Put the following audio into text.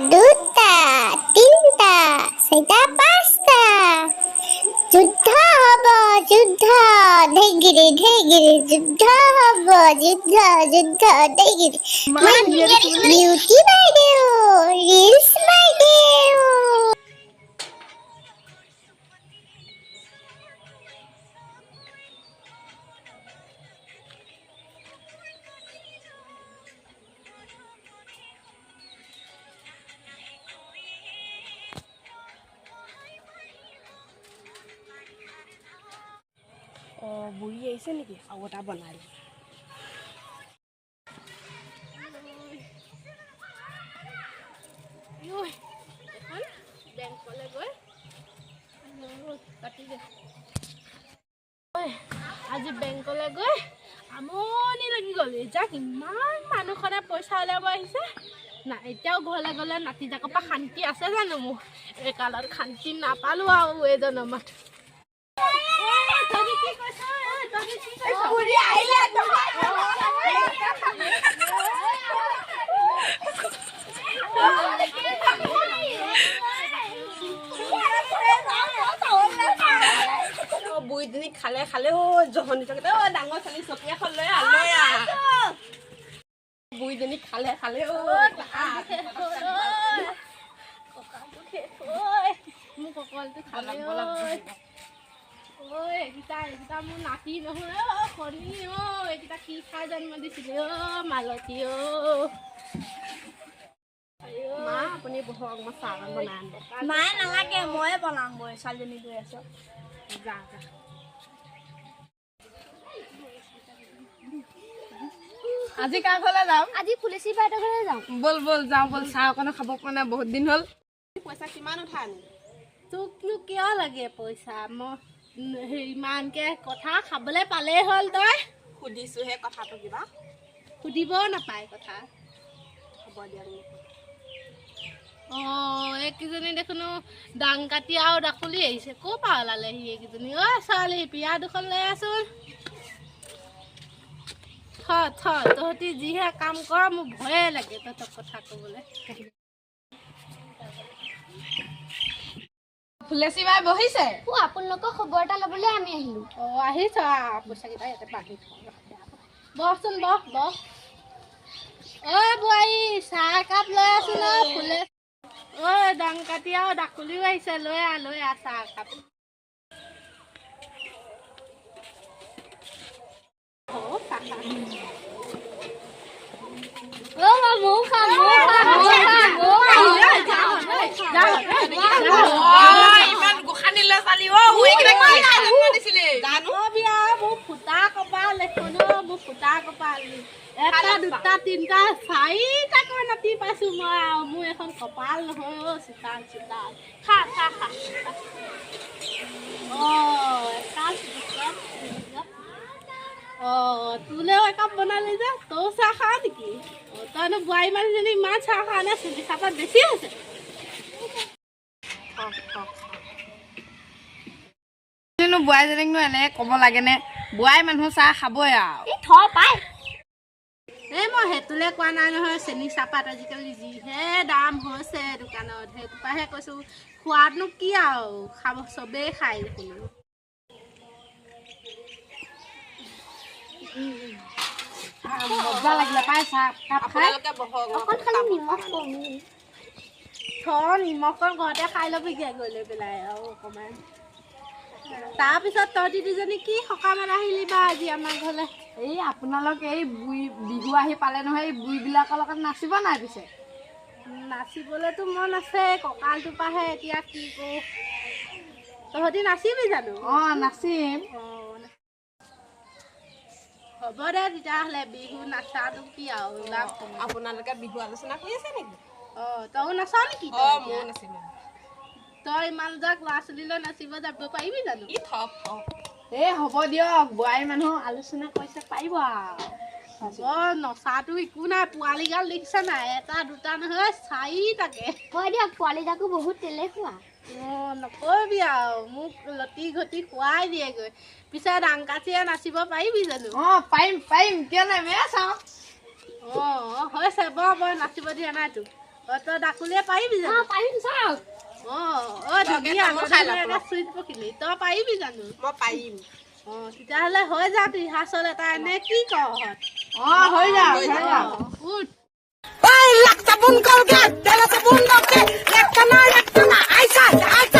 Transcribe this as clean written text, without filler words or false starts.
দুটা তিনিটা চাৰিটা পাঁচটা যুদ্ধ হব যুদ্ধ ধেগিৰি ধেগিৰি যুদ্ধ হব যুদ্ধ যুদ্ধ ধেগিৰি বিউটি বাইদেউ ৰিলছ বাইদেউ বুঢ়ী আহিছে নেকি আৰু এটা বনাই বেংকলৈ গৈ আজি বেংকলৈ গৈ আমনি লাগি গ'ল যাক ইমান মানুহখনে পইচা উলিয়াব আহিছে না এতিয়াও ঘৰলৈ গ'লে নাতিজাকৰ পৰা শান্তি আছে জানো মোৰ এই কালত শান্তি নাপালোঁ আৰু এইজনৰ মাত বুঢ়ীজনী খালে খালে জহনি ডাঙৰ ছোৱালী চকী এখন লৈ বুঢ়ীজনী খালে খালে মোৰ কঁকালটো খালে এইকেইটা মোৰ নাতি নহয় শনি এইকেইটা কি খাই জন্ম দিছিলে মালতী মা আপুনি বহক মই চাহ বনাই আনিব মায়ে নালাগে ময়ে বনাম গৈ ছোৱালীজনী গৈ আছো যা যা আজি কাৰ ঘৰলৈ যাম আজি ফুলেচি বাইদেউৰ ঘৰলৈ যাওঁ বল বল যাওঁ বল চাহ অকণো খাব পৰা নাই বহুত দিন হ'ল পইচা কিমান উঠাই আনি তোকনো কিয় লাগে পইচা মই ইমানকে কথা খাবলৈ পালেই হ'ল তই সুধিছোহে কথাটো কিবা সুধিবও নাপায় কথা হ'ব দিয়া এইকেইজনী দেখোন ডাং কাটি আৰু ডাকুলি আহিছে ক'ৰ পৰা ওলালেহি এইকেইজনী ছোৱালী বিয়া দুখন লৈ আছোন তহঁতি যিহে কাম কৰ মোৰ ভয়ে লাগে তহঁতক কথা ক'বলৈ ফুলেচি বাই বহিছে আপোনালোকৰ খবৰ এটা ল'বলৈ আমি আহিলোঁ আহিছ পইচাকেইটা ইয়াতে বান্ধি বহচোন বহ বোৱাৰী চাহ একাপ লৈ আছো ন ফুলে ডাং কাটি আৰু ডাকুলিও আহিছে লৈ আহ চাহ একাপ এটা দুটা তিনিটা চাৰিটাকৈ নাতি পাইছো মই আৰু মোৰ এখন কপাল নহয় চোতাল খা তোলেও একাপ বনালি যে তই চাহ খা নেকি তইনো বোৱাৰী মানুহজনী ইমান চাহ খোৱা নে চেনি চাহপাত বেছি হৈছে বোৱাৰীজনীকনো এনেকৈ ক'ব লাগেনে বোৱাৰী মানুহ চাহ খাবই আৰু মই সেইটোলে কোৱা নাই নহয় চেনি চাহপাত আজিকালি যিহে দাম হৈছে দোকানত সেইটোপাহে কৈছোঁ খোৱাতনো কি আৰু খাব চবেই খাই দেখোন মজা লাগিলে পাই চাহ কাপ খাই নিমখৰ ঘৰতে খাই ল'বিগে গৈ লৈ পেলাই আৰু অকণমান তাৰপিছত তহঁতি দুজনী কি সকামত আহিলি বা আজি আমাৰ ঘৰলৈ এই আপোনালোক এই বুঢ়ী বিহু আহি পালে নহয় এই বুঢ়ীবিলাকৰ লগত নাচিব নাই পিছে নাচিবলৈতো মন আছে কঁকালটোৰ পৰাহে এতিয়া কি কৰোঁ তহঁতি নাচিবি জানো নাচিম হ'ব দে তেতিয়াহ'লে বিহু নাচাটো কি আৰু আপোনালোকে বিহু আলোচনা কৰি আছে নেকি তইও নাচাৱ নেকি ময়ো নাচিম তই ইমান যাক ল'ৰা ছোৱালীলৈ নাচিব যাব পাৰিবি জানো হ'ব দিয়ক বোৱাৰী মানুহ আলোচনা কৰিছে পাৰিব আৰু নচাটো একো নাই পোৱালিগাল দেখিছে নাই এটা দুটা নহয় চাৰিটাকে হয় দিয়ক পোৱালিজাকো বহুত তেলে খোৱা নকবি আৰু মোক লতি ঘটি খুৱাই দিয়েগৈ পিছে ডাং কাঠিয়ে নাচিব পাৰিবি জানো পাৰিম কেলে চাওঁ হৈছে বৰ নাচিব দিয়া নাই তোক তই ডাকুলিয়ে পাৰিবি জানো পাৰিম চাওক ধুনীয়া চুইট পকিলি তই পাৰিবি জানো মই পাৰিম তেতিয়াহ'লে হৈ যাওক ৰিহাৰ্চল এটা এনে কি কওঁ হৈ যাওক উঠ Ay, lakta bun kau ke, dalam sabun kau ke, lakta na, aisa, aisa.